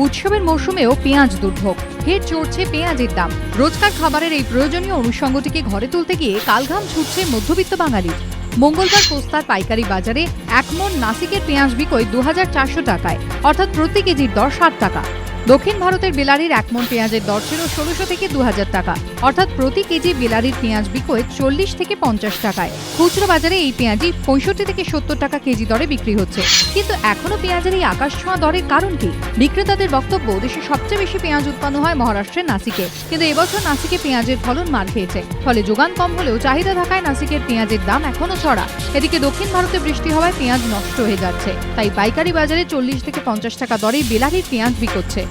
উৎসবের মরশুমেও পেঁয়াজ দুর্ভোগ, ফের চড়ছে পেঁয়াজের দাম। রোজকার খাবারের এই প্রয়োজনীয় অনুষঙ্গটিকে ঘরে তুলতে গিয়ে কালঘাম ছুটছে মধ্যবিত্ত বাঙালির। মঙ্গলবার পোস্তার পাইকারি বাজারে এক মণ নাসিকের পেঁয়াজ বিকোয় ২৪০০ টাকায়, অর্থাৎ প্রতি কেজির দর ৬০ টাকা। দক্ষিণ ভারতের বেলারির এক মণ পেঁয়াজের দর ছিল ১৬০০ থেকে ২০০০ টাকা, অর্থাৎ প্রতি কেজি বেলারির পেঁয়াজ বিকোয় ৪০ থেকে ৫০ টাকায়। খুচরো বাজারে এই পেঁয়াজই ৬৫ থেকে ৭০ টাকা কেজি দরে বিক্রি হচ্ছে। কিন্তু এখনো পেঁয়াজের এই আকাশ ছোঁয়া দরের কারণ কি? বিক্রেতাদের বক্তব্য, দেশে সবচেয়ে বেশি পেঁয়াজ উৎপন্ন হয় মহারাষ্ট্রের নাসিকে, কিন্তু এবছর নাসিকে পেঁয়াজের ফলন মার খেয়েছে। ফলে যোগান কম হলেও চাহিদা থাকায় নাসিকের পেঁয়াজের দাম এখনো চড়া। এদিকে দক্ষিণ ভারতে বৃষ্টি হওয়ায় পেঁয়াজ নষ্ট হয়ে যাচ্ছে, তাই পাইকারি বাজারে ৪০ থেকে ৫০ টাকা দরে বেলারির পেঁয়াজ বিকোচ্ছে।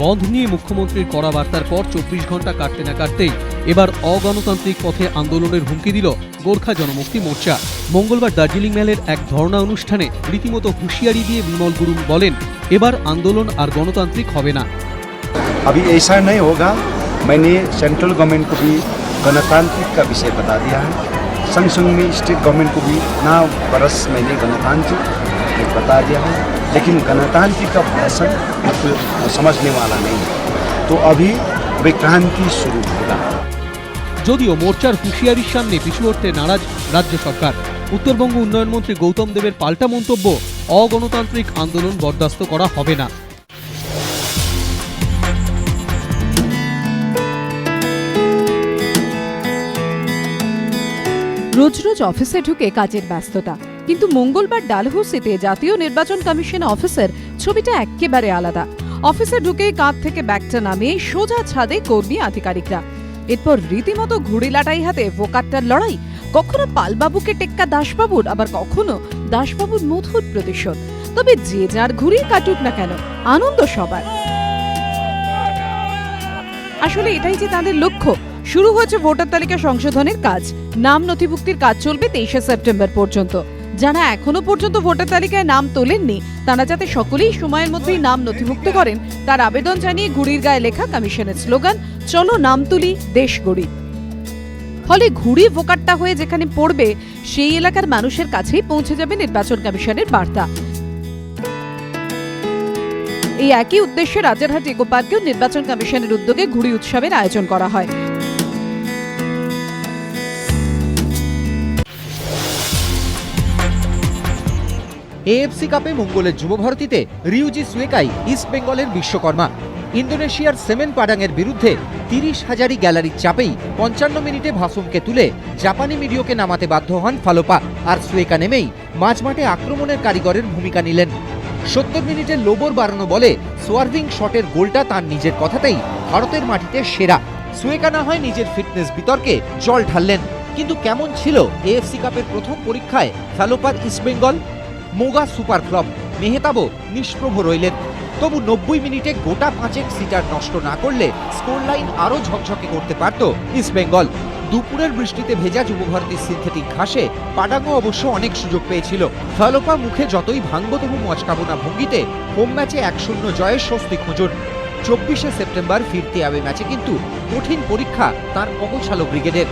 বন্ধ নিয়ে মুখ্যমন্ত্রীর কড়া বার্তার পর ২৪ ঘন্টা কাটতে না কাটতেই এবার অগণতান্ত্রিক পথে আন্দোলনের হুমকি দিল গোর্খা জনমুক্তি মোর্চা। মঙ্গলবার দার্জিলিং মেলের এক ধর্ণা অনুষ্ঠানে রীতিমতো হুঁশিয়ারি দিয়ে বিমল গুরুং বলেন, এবার আন্দোলন আর গণতান্ত্রিক হবে না। अभी ऐसा नहीं होगा। मैंने सेंट्रल गवर्नमेंट को भी गणतांत्रिक का विषय बता दिया है। संग संग में स्टेट गवर्नमेंट को भी ना बरस मैंने गणतांत्रिक बता दिया है, लेकिन गणतांत्रिक का भाषण समझने वाला नहीं है, तो अभी विक्रांति शुरू होगा। যদিও মোর্চার হুঁশিয়ারির সামনে পিছু হটতে নারাজ রাজ্য সরকার। উত্তরবঙ্গ উন্নয়ন মন্ত্রী গৌতম দেবের পাল্টা মন্তব্য, অগণতান্ত্রিক আন্দোলন বরদাস্ত করা হবে না। রোজ রোজ অফিসে ঢুকে কাজের ব্যস্ততা, কিন্তু মঙ্গলবার ডালহৌসিতে জাতীয় নির্বাচন কমিশন অফিসের ছবিটা একেবারে আলাদা। অফিসে ঢুকেই কাঁধ থেকে ব্যাগটা নামিয়ে সোজা ছাদে কর্মী আধিকারিকরা। এরপর রীতিমতো ঘুড়ি লাটাই হাতে ভোকাট্টার লড়াই, কখনো পালবাবুকে টেক্কা দাসবাবুর, আবার কখনো দাসবাবুর মধুর প্রতিশোধ। তবে যে যার ঘুড়ি কাটুক না কেন, আনন্দ সবার। আসলে এটাই যে তাদের লক্ষ্য। শুরু হয়েছে ভোটার তালিকা সংশোধনের কাজ। নাম নথিভুক্তির কাজ চলবে ২৩শে সেপ্টেম্বর পর্যন্ত। যারা এখনো পর্যন্ত ভোটার তালিকায় নাম তোলেননি, তারা যাতে সকলেই সময়ের মধ্যেই নাম নথিভুক্ত করেন, তার আবেদন জানিয়ে ঘুড়ির গায়ে লেখা কমিশনের স্লোগান, চলো নাম তুলি, দেশ গড়ি। ফলে ঘুড়ি ভোকাট্টা হয়ে যেখানে পড়বে, সেই এলাকার মানুষের কাছেই পৌঁছে যাবে নির্বাচন কমিশনের বার্তা। এই একই উদ্দেশ্যে রাজারহাট ইকো পার্কেও নির্বাচন কমিশনের উদ্যোগে ঘুড়ি উৎসবের আয়োজন করা হয়। এএফসি কাপে মঙ্গলের যুবভারতীতে রিউজি সুয়েকাই ইস্ট বেঙ্গলের বিশ্বকর্মা। ইন্দোনেশিয়ার সেমেন পাডাংয়ের বিরুদ্ধে ৩০,০০০ গ্যালারির চাপেই ৫৫ মিনিটে ভাসুমকে তুলে জাপানি মিডিওকে নামাতে বাধ্য হন ফালোপা। আর সুয়েকা নেমেই মাঝমাঠে আক্রমণের কারিগরের ভূমিকা নিলেন। ৭০ মিনিটে লোবর বাড়ানো বলে সোয়ার্ভিং শটের গোলটা তার নিজের কথাতেই ভারতের মাটিতে সেরা। সুয়েকা না হয় নিজের ফিটনেস বিতর্কে জল ঢাললেন, কিন্তু কেমন ছিল এএফসি কাপের প্রথম পরীক্ষায় ফালোপার ইস্টবেঙ্গল? মোগা সুপার ফ্লপ, মেহতাবও নিষ্প্রভ রইলেন। তবু ৯০ মিনিটে গোটা ৫ সিটার নষ্ট না করলে স্কোর লাইন আরও ঝকঝকে করতে পারত ইস্টবেঙ্গল। দুপুরের বৃষ্টিতে ভেজা যুবভারতীর সিনথেটিক ঘাসে পাডাঙ্গও অবশ্য অনেক সুযোগ পেয়েছিল। ফালোপা মুখে যতই ভাঙব তবু মচকাবো না ভঙ্গিতে হোম ম্যাচে ১-০ জয়ের স্বস্তি খুঁজুন। ২৪শে সেপ্টেম্বর ফিরতে হবে ম্যাচে কিন্তু কঠিন পরীক্ষা তার অগোছালো ব্রিগেডের।